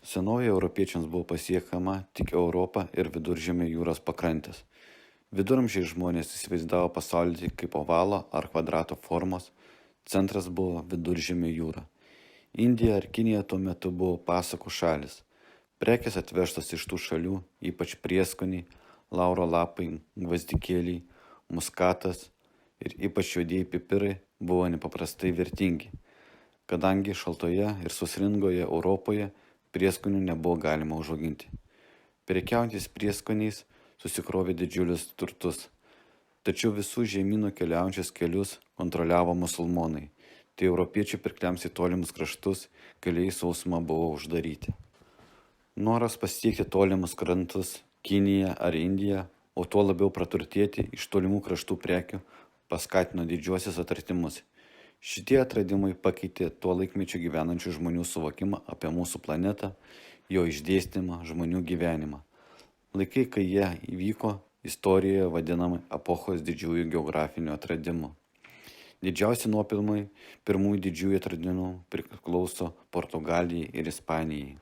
Senovėje europiečiams buvo pasiekiama tik Europa ir Viduržemio jūros pakrantės. Viduramžiais žmonės įsivaizdavo pasaulį tik kaip ovalo ar kvadrato formos, centras buvo Viduržemio jūra. Indija ar Kinija tuo metu buvo pasakų šalis. Prekės atvežtos iš tų šalių, ypač prieskoniai, lauro lapai, gvazdikėliai, muskatas ir ypač juodieji pipirai buvo nepaprastai vertingi, kadangi šaltoje ir sausringoje Europoje prieskonių nebuvo galima užauginti. Prekiaujantis prieskoniais susikrovė didžiulius turtus. Tačiau visų žemynų keliaujančius kelius kontroliavo musulmonai, tai europiečių pirkliams į tolimus kraštus keliai sausuma buvo uždaryti. Noras pasiekti tolimus krantus, Kiniją ar Indiją, o tuo labiau praturtėti iš tolimų kraštų prekių, paskatino didžiuosius atradimus. Šitie atradimai pakeitė tuo laikmečiu gyvenančių žmonių suvokimą apie mūsų planetą, jo išdėstymą, žmonių gyvenimą. Laikai, kai jie įvyko, istorijoje vadinami epochos didžiųjų geografinių atradimų. Didžiausi nuopelnai pirmųjų didžiųjų atradimų priklauso Portugalijai ir Ispanijai.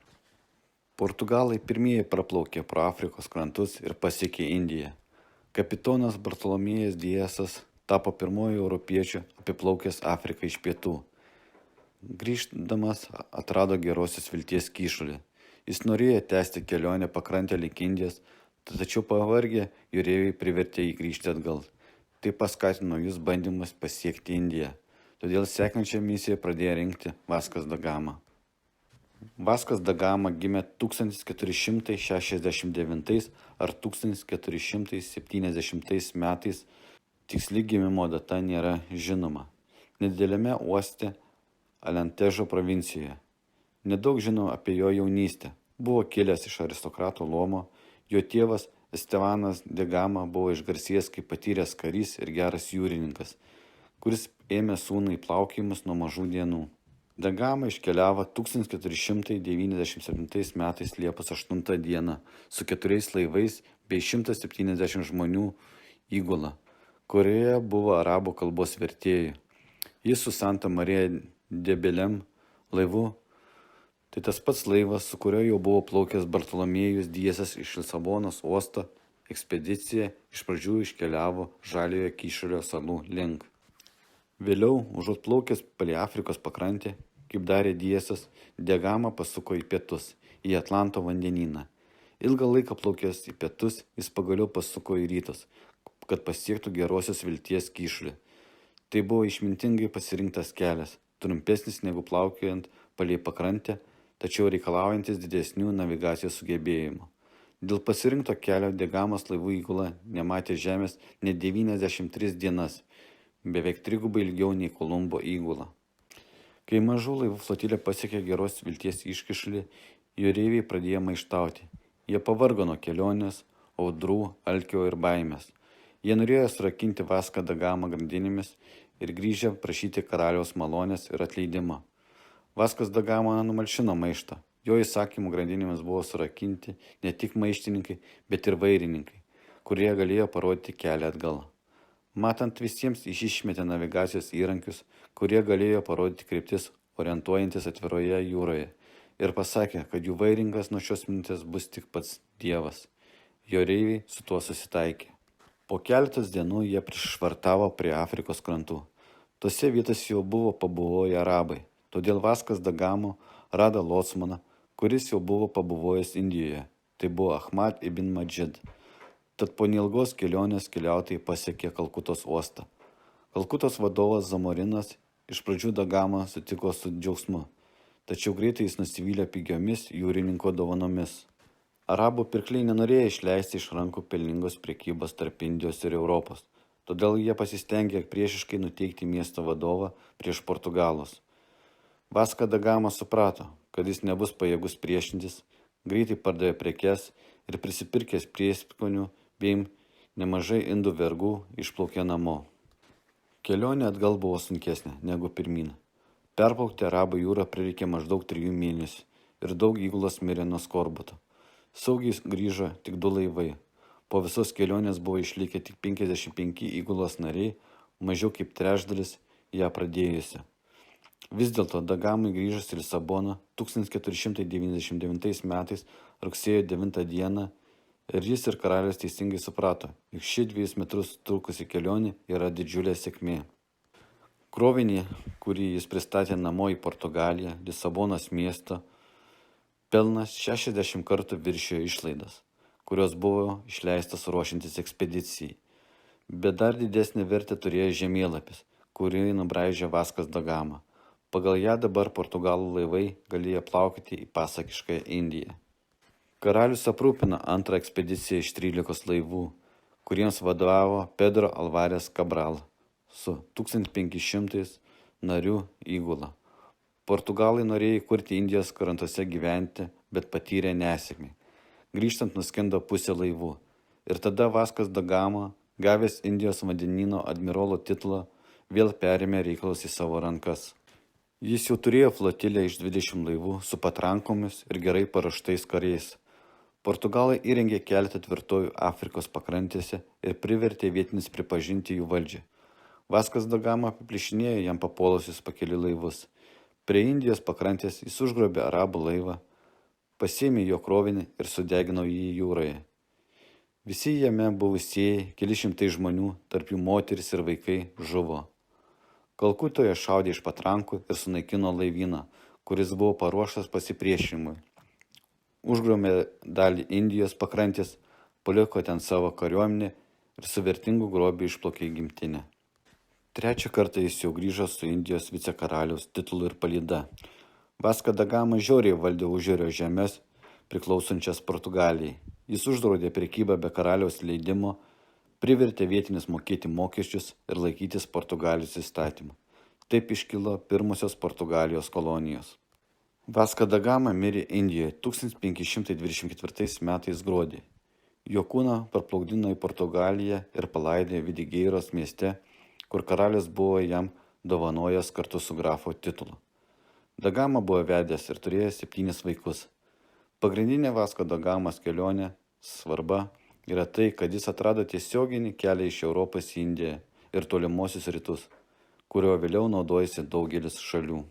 Portugalai pirmieji praplaukė pro Afrikos krantus ir pasiekė Indiją. Kapitonas Bartolomėjas Diasas tapo pirmoju europiečiu apiplaukęs Afriką iš pietų. Grįždamas atrado gerosios vilties kyšulį. Jis norėjo tęsti kelionę pakrantę link Indijos, tačiau pavargę jūreiviai privertė jį grįžti atgal. Tai paskatino naujus bandymus pasiekti Indiją. Todėl sekančią misiją pradėjo rinkti Vaskas da Gama. Vaskas da Gama gimė 1469 ar 1470 metais, tiksli gimimo data nėra žinoma, nedideliame uoste Alentežo provincijoje. Nedaug žinoma apie jo jaunystę. Buvo kilęs iš aristokratų luomo, jo tėvas Estevanas de Gama buvo išgarsėjęs kaip patyręs karys ir geras jūrininkas, kuris ėmė sūnų į plaukiojimus nuo mažų dienų. Da Gama iškeliavo 1497 metais Liepos 8 dieną su 4 laivais bei 170 žmonių įgula, kurioje buvo arabų kalbos vertėjų. Jis su Santa Marija de Belem laivu, tai tas pats laivas, su kuriuo jau buvo plaukęs Bartolomėjus Diasas iš Lisabonos uosto, ekspedicija iš pradžių iškeliavo Žaliojo kyšulio salų link. Vėliau, užuot plaukęs palei Afrikos pakrantę, kaip darė Diasas, da Gama pasuko į pietus, į Atlanto vandenyną. Ilgą laiką plaukęs į pietus, jis pagaliau pasuko į rytus, kad pasiektų gerosios vilties kyšulį. Tai buvo išmintingai pasirinktas kelias, trumpesnis negu plaukiojant palei pakrantę, tačiau reikalaujantis didesnių navigacijos sugebėjimų. Dėl pasirinkto kelio da Gamos laivų įgula nematė žemės net 93 dienas, beveik trigubai ilgiau nei Kolumbo įgula. Kai mažų laivų flotilė pasiekė geros vilties iškyšulį, jūreiviai pradėjo maištauti. Jie pavargo nuo kelionės, audrų, alkio ir baimės. Jie norėjo surakinti Vaską da Gamą grandinėmis ir grįžę prašyti karaliaus malonės ir atleidimo. Vaskas da Gama numalšino maištą. Jo įsakymų grandinėmis buvo surakinti ne tik maištininkai, bet ir vairininkai, kurie galėjo parodyti kelią atgal. Matant visiems išmetė navigacijos įrankius, kurie galėjo parodyti kryptis orientuojantis atviroje jūroje, ir pasakė, kad jų vairingas nuo šios minutės bus tik pats Dievas. Jūreiviai su tuo susitaikė. Po keletos dienų jie prišvartavo prie Afrikos krantų. Tose vietose jau buvo pabuvoję arabai, todėl Vaskas da Gama rado locmaną, kuris jau buvo pabuvojęs Indijoje. Tai buvo Ahmad ibn Madžid. Tad po neilgos kelionės keliautojai pasiekė Kalkutos uostą. Kalkutos vadovas Zamorinas iš pradžių da Gama sutiko su džiaugsmu, tačiau greitai jis nusivylė pigiomis jūrininko dovanomis. Arabų pirkliai nenorėjo išleisti iš rankų pelningos prekybos tarp Indijos ir Europos, todėl jie pasistengė priešiškai nuteikti miesto vadovą prieš portugalus. Vaską da Gama suprato, kad jis nebus pajėgus priešintis, greitai pardavė prekes ir prisipirkęs prieskonių bei nemažai indų vergų išplaukė namo. Kelionė atgal buvo sunkesnė negu pirmyn. Perplaukti Arabų jūrą prireikė maždaug 3 mėnesių ir daug įgulos mirė nuo skorbuto. Saugiai grįžo tik 2 laivai. Po visos kelionės buvo išlikę tik 55 įgulos nariai, mažiau kaip trečdalis ją pradėjusi. Vis dėlto Dagamui grįžus į Lisaboną 1499 metais rugsėjo 9 dieną ir jis ir karalius teisingai suprato, jog ši 2 metrus trukusi kelionė yra didžiulė sėkmė. Krovinį, kurį jis pristatė namo į Portugaliją, Lisabonos miesto, pelnas 60 kartų viršijo išlaidas, kurios buvo išleistas ruošiantis ekspedicijai. Bet dar didesnį vertę turėjo žemėlapis, kurį nubraižė Vaskas da Gama. Pagal ją dabar portugalų laivai galėjo plaukti į pasakiškąją Indiją. Karalius aprūpino antrą ekspediciją iš 13 laivų, kuriems vadovavo Pedro Alvarez Cabral su 1500 narių įgula. Portugalai norėjo įkurti Indijos krantuose gyventi, bet patyrė nesėkmę. Grįžtant nuskendo pusė laivų. Ir tada Vaskas da Gama, gavęs Indijos vandenyno admirolo titulą, vėl perėmė reikalus į savo rankas. Jis jau turėjo flotilę iš 20 laivų su patrankomis ir gerai paruoštais kariais. Portugalai įrengė keletą tvirtovių Afrikos pakrantėse ir privertė vietinius pripažinti jų valdžią. Vaskas da Gama apiplėšinėjo jam papuolusius pakeli laivus. Prie Indijos pakrantės jis užgrobė arabų laivą, pasėmė jo krovinį ir sudegino jį jūroje. Visi jame buvusieji, keli šimtai žmonių, tarp jų moteris ir vaikai, žuvo. Kalkutoje šaudė iš patrankų ir sunaikino laivyną, kuris buvo paruoštas pasipriešinimui. Užgrobė dalį Indijos pakrantės, paliko ten savo kariuomenę ir su vertingu grobiu išplaukė į gimtinę. Trečią kartą jis jau grįžo su Indijos vicekaraliaus titulu ir palyda. Vaskas da Gama žiauriai valdė užjūrio žemes priklausančias Portugalijai. Jis uždraudė prekybą be karaliaus leidimo, privertė vietinius mokėti mokesčius ir laikytis Portugalijos įstatymų. Taip iškilo pirmosios Portugalijos kolonijos. Vaskas da Gama mirė Indijoje 1524 metais gruodį. Jo kūną parplaukdino į Portugaliją ir palaidė Vidigeiros mieste, kur karalius buvo jam dovanojęs kartu su grafo titulu. Da Gama buvo vedęs ir turėjo 7 vaikus. Pagrindinė Vaskas da Gamos kelionė svarba yra tai, kad jis atrado tiesioginį kelią iš Europos į Indiją ir tolimuosius rytus, kurio vėliau naudojasi daugelis šalių.